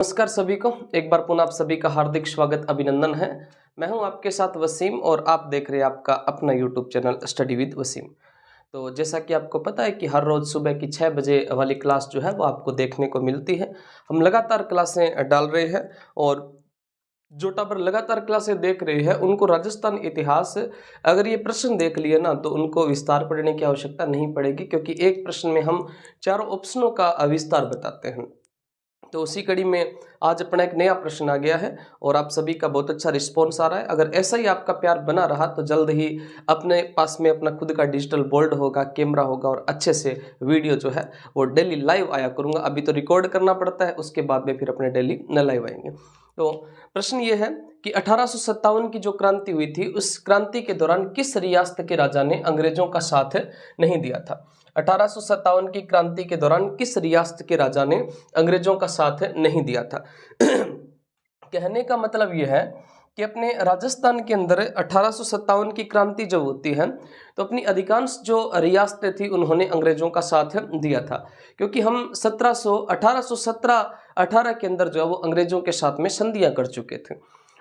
नमस्कार सभी को, एक बार पुनः आप सभी का हार्दिक स्वागत अभिनंदन है। मैं हूं आपके साथ वसीम और आप देख रहे हैं आपका अपना YouTube channel study with Wasim. तो जैसा कि आपको पता है कि हर रोज़ सुबह की 6 बजे वाली क्लास जो है वो आपको देखने को मिलती है। हम लगातार क्लासें डाल रहे हैं और जो टाबर लगातार क्लासें देख रहे हैं उनको राजस्थान इतिहास अगर ये प्रश्न देख लिए ना तो उनको विस्तार पढ़ने की आवश्यकता नहीं पड़ेगी, क्योंकि एक प्रश्न में हम चारों ऑप्शनों का विस्तार बताते हैं। तो उसी कड़ी में आज अपना एक नया प्रश्न आ गया है और आप सभी का बहुत अच्छा रिस्पॉन्स आ रहा है। अगर ऐसा ही आपका प्यार बना रहा तो जल्द ही अपने पास में अपना खुद का डिजिटल बोर्ड होगा, कैमरा होगा और अच्छे से वीडियो जो है वो डेली लाइव आया करूँगा। अभी तो रिकॉर्ड करना पड़ता है, उसके बाद में फिर अपने डेली न लाइव आएंगे। तो प्रश्न ये है कि 1857 की जो क्रांति हुई थी उस क्रांति के दौरान किस रियासत के राजा ने अंग्रेजों का साथ नहीं दिया था। 1857 की क्रांति के दौरान किस रियासत के राजा ने अंग्रेजों का साथ नहीं दिया था। कहने का मतलब यह है कि अपने राजस्थान के अंदर 1857 की क्रांति जब होती है तो अपनी अधिकांश जो रियासतें थी उन्होंने अंग्रेजों का साथ दिया था, क्योंकि हम 1817 के अंदर जो है वो अंग्रेजों के साथ में संधियां कर चुके थे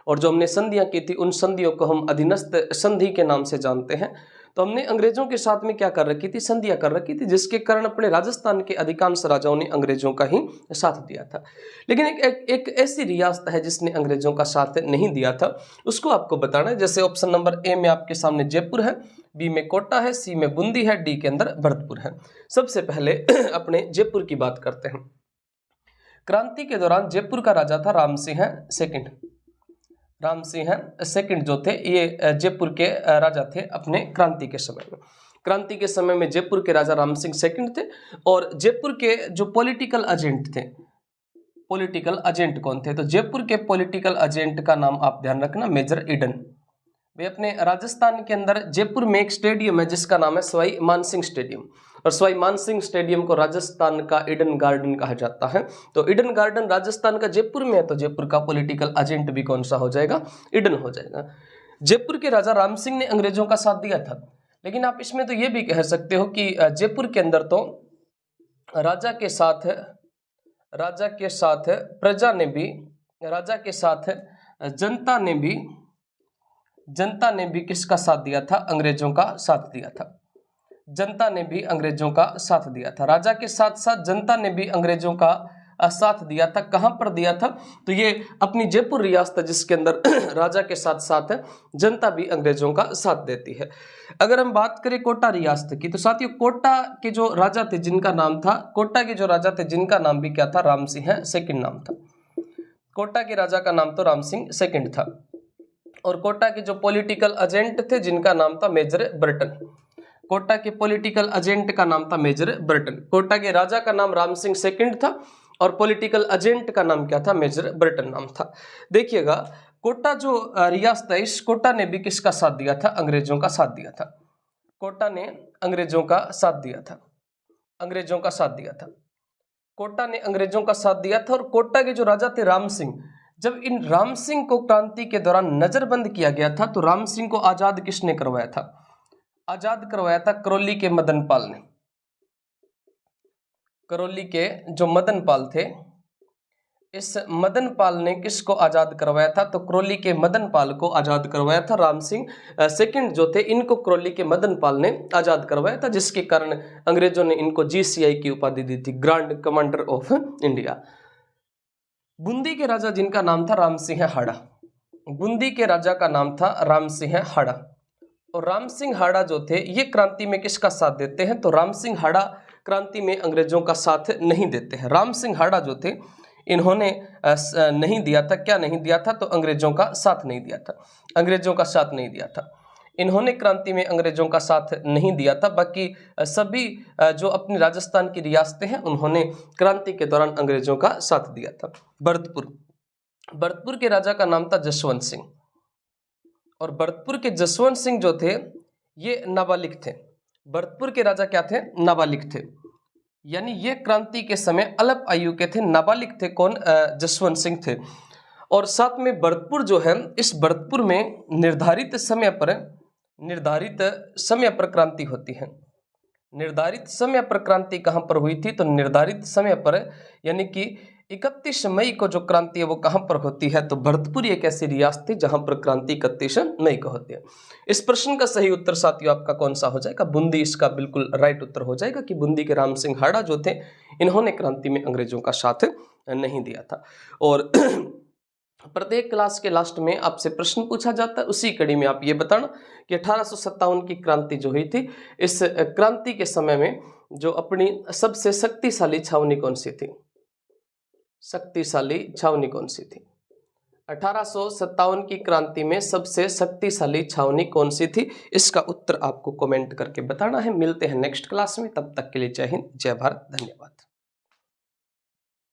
और जो हमने संधियां की थी उन संधियों को हम अधीनस्थ संधि के नाम से जानते हैं। तो हमने अंग्रेजों के साथ में क्या कर रखी थी, संधियां कर रखी थी, जिसके कारण अपने राजस्थान के अधिकांश राजाओं ने अंग्रेजों का ही साथ दिया था। लेकिन एक ऐसी रियासत है जिसने अंग्रेजों का साथ नहीं दिया था, उसको आपको बताना है। जैसे ऑप्शन नंबर ए में आपके सामने जयपुर है, बी में कोटा है, सी में बूंदी है, डी के अंदर भरतपुर है। सबसे पहले अपने जयपुर की बात करते हैं। क्रांति के दौरान जयपुर का राजा था राम सिंह सेकंड। राम सिंह सेकंड जो थे ये जयपुर के राजा थे अपने क्रांति के समय में। क्रांति के समय में जयपुर के राजा राम सिंह सेकंड थे और जयपुर के जो पॉलिटिकल एजेंट थे, पॉलिटिकल एजेंट कौन थे, तो जयपुर के पॉलिटिकल एजेंट का नाम आप ध्यान रखना, मेजर ईडन। वे अपने राजस्थान के अंदर जयपुर में एक स्टेडियम है जिसका नाम है सवाई मानसिंह स्टेडियम, और सवाई मानसिंह स्टेडियम को राजस्थान का ईडन गार्डन कहा जाता है। तो ईडन गार्डन राजस्थान का जयपुर में है, तो जयपुर का पॉलिटिकल एजेंट भी कौन सा हो जाएगा, ईडन हो जाएगा। जयपुर के राजा राम सिंह ने अंग्रेजों का साथ दिया था, लेकिन आप इसमें तो ये भी कह सकते हो कि जयपुर के अंदर तो राजा के साथ प्रजा ने भी, राजा के साथ जनता ने भी किसका साथ दिया था, अंग्रेजों का साथ दिया था। जनता ने भी अंग्रेजों का साथ दिया था। राजा के साथ साथ जनता ने भी अंग्रेजों का साथ दिया था। कहां पर दिया था, तो ये अपनी जयपुर रियासत जिसके अंदर राजा के साथ साथ जनता भी अंग्रेजों का साथ देती है। अगर हम बात करें कोटा रियासत की, तो साथियों कोटा के जो राजा थे जिनका नाम था, कोटा के जो राजा थे जिनका नाम भी क्या था, राम सिंह सेकंड नाम था। कोटा के राजा का नाम तो राम सिंह सेकंड था और कोटा के जो पॉलिटिकल एजेंट थे जिनका नाम था मेजर बर्टन। कोटा के पॉलिटिकल एजेंट का नाम था मेजर बर्टन। कोटा के राजा का नाम राम सिंह सेकंड था और पॉलिटिकल एजेंट का नाम क्या था, मेजर बर्टन नाम था। देखिएगा कोटा जो रियासत है, इस कोटा ने भी किसका साथ दिया था, अंग्रेजों का साथ दिया था। कोटा ने अंग्रेजों का साथ दिया था, अंग्रेजों का साथ दिया था। कोटा ने अंग्रेजों का साथ दिया था और कोटा के जो राजा थे राम सिंह, जब इन राम सिंह को क्रांति के दौरान नजरबंद किया गया था तो राम सिंह को आजाद किसने करवाया था, आजाद करवाया था करौली के मदन पाल ने। करौली के जो मदन पाल थे, इस मदन पाल ने किसको आजाद करवाया था, तो करौली के मदन पाल को आजाद करवाया था। राम सिंह सेकंड जो थे इनको करौली के मदन पाल ने आजाद करवाया था, जिसके कारण अंग्रेजों ने इनको GCI की उपाधि दी थी, grand commander of India. Bundi के राजा जिनका नाम था राम सिंह हाड़ा, बूंदी के राजा का नाम था राम सिंह हाड़ा, और राम सिंह हाड़ा जो थे ये क्रांति में किसका साथ देते हैं, तो राम सिंह हाड़ा क्रांति में अंग्रेजों का साथ नहीं देते हैं। राम सिंह हाड़ा जो थे इन्होंने नहीं दिया था, क्या नहीं दिया था, तो अंग्रेजों का साथ नहीं दिया था, अंग्रेजों का साथ नहीं दिया था। इन्होंने क्रांति में अंग्रेजों का साथ नहीं दिया था। बाकी सभी जो अपनी राजस्थान की रियासतें हैं उन्होंने क्रांति के दौरान अंग्रेजों का साथ दिया था। भरतपुर के राजा का नाम था जसवंत सिंह, और भरतपुर के जसवंत सिंह जो थे ये नाबालिग थे। भरतपुर के राजा क्या थे, नाबालिग थे, यानी ये क्रांति के समय अल्प आयु के थे, नाबालिग थे। कौन, जसवंत सिंह थे। और साथ में भरतपुर जो है, इस भरतपुर में निर्धारित समय पर क्रांति होती है। निर्धारित समय पर क्रांति कहां पर हुई थी, तो निर्धारित समय पर यानी कि 31 मई को जो क्रांति है वो कहाँ पर होती है? तो भरतपुर एक ऐसी रियासत थी जहां पर क्रांति 31 मई को होती है। इस प्रश्न का सही उत्तर साथियों आपका कौन सा हो जाएगा? बूंदी इसका बिल्कुल राइट उत्तर हो जाएगा कि बूंदी के राम सिंह हाड़ा जो थे इन्होंने क्रांति में अंग्रेजों का साथ नहीं दिया था। और प्रत्येक क्लास के लास्ट में आपसे प्रश्न पूछा जाता है, उसी कड़ी में आप ये बताना कि 1857 की क्रांति जो हुई थी, इस क्रांति के समय में जो अपनी सबसे शक्तिशाली छावनी कौन सी थी? शक्तिशाली छावनी कौन सी थी? 1857 की क्रांति में सबसे शक्तिशाली छावनी कौन सी थी? इसका उत्तर आपको कमेंट करके बताना है। मिलते हैं नेक्स्ट क्लास में, तब तक के लिए जय हिंद, जय भारत, धन्यवाद।